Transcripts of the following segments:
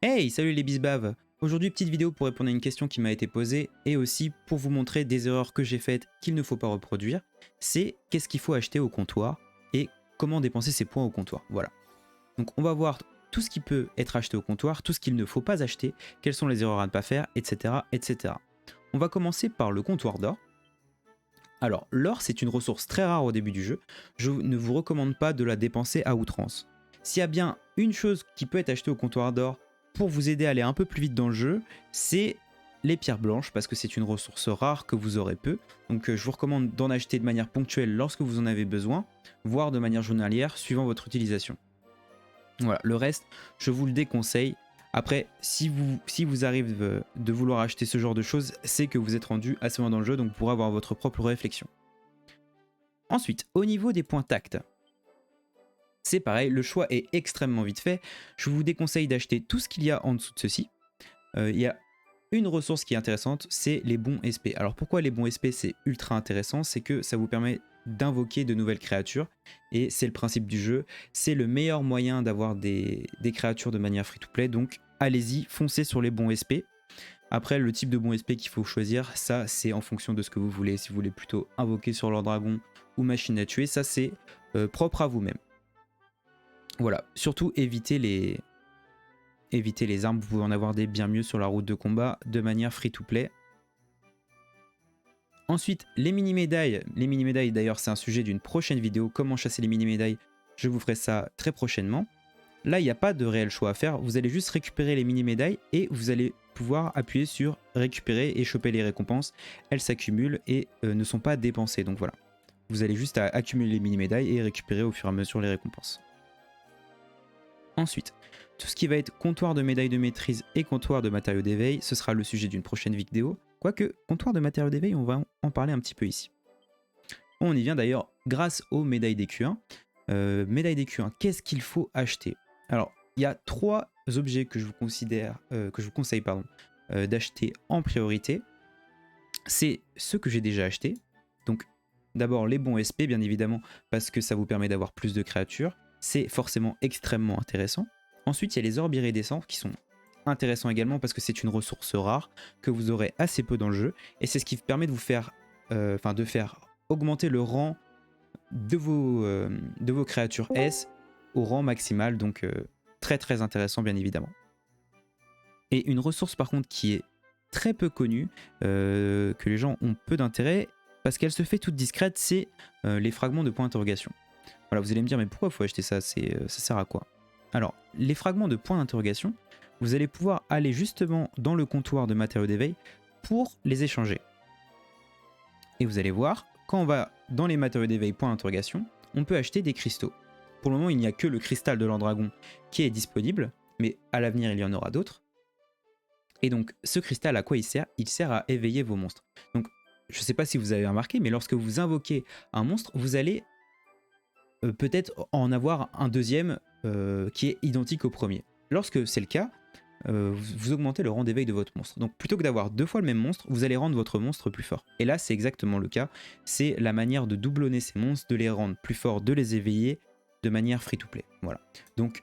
Hey, salut les bisbaves! Aujourd'hui, petite vidéo pour répondre à une question qui m'a été posée et aussi pour vous montrer des erreurs que j'ai faites qu'il ne faut pas reproduire. C'est qu'est-ce qu'il faut acheter au comptoir et comment dépenser ses points au comptoir. Voilà. Donc on va voir tout ce qui peut être acheté au comptoir, tout ce qu'il ne faut pas acheter, quelles sont les erreurs à ne pas faire, etc. etc. On va commencer par le comptoir d'or. Alors, l'or, c'est une ressource très rare au début du jeu. Je ne vous recommande pas de la dépenser à outrance. S'il y a bien une chose qui peut être achetée au comptoir d'or pour vous aider à aller un peu plus vite dans le jeu, c'est les pierres blanches, parce que c'est une ressource rare que vous aurez peu. Donc je vous recommande d'en acheter de manière ponctuelle lorsque vous en avez besoin, voire de manière journalière, suivant votre utilisation. Voilà, le reste, je vous le déconseille. Après, si vous arrive de vouloir acheter ce genre de choses, c'est que vous êtes rendu assez loin dans le jeu, donc vous pourrez avoir votre propre réflexion. Ensuite, au niveau des points tact, c'est pareil, le choix est extrêmement vite fait. Je vous déconseille d'acheter tout ce qu'il y a en dessous de ceci. Il y a une ressource qui est intéressante, c'est les bons SP. Alors pourquoi les bons SP c'est ultra intéressant? C'est que ça vous permet d'invoquer de nouvelles créatures, et c'est le principe du jeu. C'est le meilleur moyen d'avoir des créatures de manière free-to-play, donc allez-y, foncez sur les bons SP. Après, le type de bon SP qu'il faut choisir, ça c'est en fonction de ce que vous voulez. Si vous voulez plutôt invoquer sur leur dragon ou machine à tuer, ça c'est propre à vous-même. Voilà, surtout évitez les armes, vous pouvez en avoir des bien mieux sur la route de combat de manière free-to-play. Ensuite, les mini-médailles. Les mini-médailles d'ailleurs c'est un sujet d'une prochaine vidéo, comment chasser les mini-médailles, je vous ferai ça très prochainement. Là il n'y a pas de réel choix à faire, vous allez juste récupérer les mini-médailles et vous allez pouvoir appuyer sur récupérer et choper les récompenses. Elles s'accumulent et ne sont pas dépensées, donc voilà. Vous allez juste à accumuler les mini-médailles et récupérer au fur et à mesure les récompenses. Ensuite, tout ce qui va être comptoir de médailles de maîtrise et comptoir de matériaux d'éveil, ce sera le sujet d'une prochaine vidéo. Quoique, comptoir de matériaux d'éveil, on va en parler un petit peu ici. On y vient d'ailleurs grâce aux médailles DQ1. Médailles DQ1, qu'est-ce qu'il faut acheter? Alors, il y a 3 objets que je vous conseille d'acheter en priorité. C'est ceux que j'ai déjà achetés. Donc, d'abord les bons SP, bien évidemment, parce que ça vous permet d'avoir plus de créatures. C'est forcément extrêmement intéressant. Ensuite, il y a les orbes iridescents qui sont intéressants également parce que c'est une ressource rare que vous aurez assez peu dans le jeu. Et c'est ce qui permet de vous faire, de faire augmenter le rang de vos créatures S au rang maximal. Donc, très très intéressant, bien évidemment. Et une ressource par contre qui est très peu connue, que les gens ont peu d'intérêt, parce qu'elle se fait toute discrète, c'est les fragments de points d'interrogation. Voilà, vous allez me dire, mais pourquoi il faut acheter ça? Ça sert à quoi? Alors, les fragments de points d'interrogation, vous allez pouvoir aller justement dans le comptoir de matériaux d'éveil pour les échanger. Et vous allez voir, quand on va dans les matériaux d'éveil points d'interrogation, on peut acheter des cristaux. Pour le moment, il n'y a que le cristal de l'Andragon qui est disponible, mais à l'avenir, il y en aura d'autres. Et donc, ce cristal, à quoi il sert? Il sert à éveiller vos monstres. Donc, je ne sais pas si vous avez remarqué, mais lorsque vous invoquez un monstre, vous allez peut-être en avoir un deuxième qui est identique au premier. Lorsque c'est le cas, vous augmentez le rang d'éveil de votre monstre. Donc plutôt que d'avoir 2 fois le même monstre, vous allez rendre votre monstre plus fort. Et là, c'est exactement le cas. C'est la manière de doublonner ces monstres, de les rendre plus forts, de les éveiller de manière free-to-play. Voilà. Donc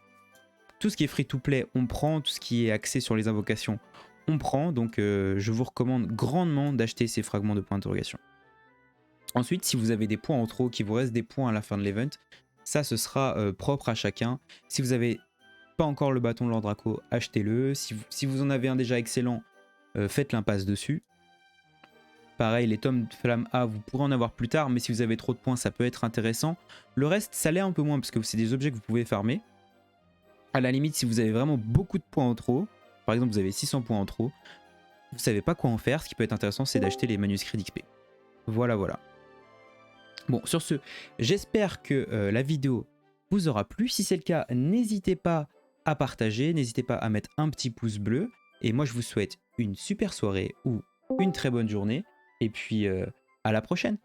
tout ce qui est free-to-play, on prend. Tout ce qui est axé sur les invocations, on prend. Donc je vous recommande grandement d'acheter ces fragments de points d'interrogation. Ensuite, si vous avez des points en trop, qu'il vous reste des points à la fin de l'event, ça ce sera propre à chacun. Si vous n'avez pas encore le bâton de Lord Draco, achetez-le. Si vous en avez un déjà excellent, faites l'impasse dessus. Pareil, les tomes de flamme A, vous pourrez en avoir plus tard, mais si vous avez trop de points, ça peut être intéressant. Le reste, ça l'est un peu moins, parce que c'est des objets que vous pouvez farmer. À la limite, si vous avez vraiment beaucoup de points en trop, par exemple vous avez 600 points en trop, vous savez pas quoi en faire, ce qui peut être intéressant, c'est d'acheter les manuscrits d'XP. Voilà, voilà. Bon, sur ce, j'espère que la vidéo vous aura plu. Si c'est le cas, n'hésitez pas à partager, n'hésitez pas à mettre un petit pouce bleu. Et moi, je vous souhaite une super soirée ou une très bonne journée. Et puis, à la prochaine.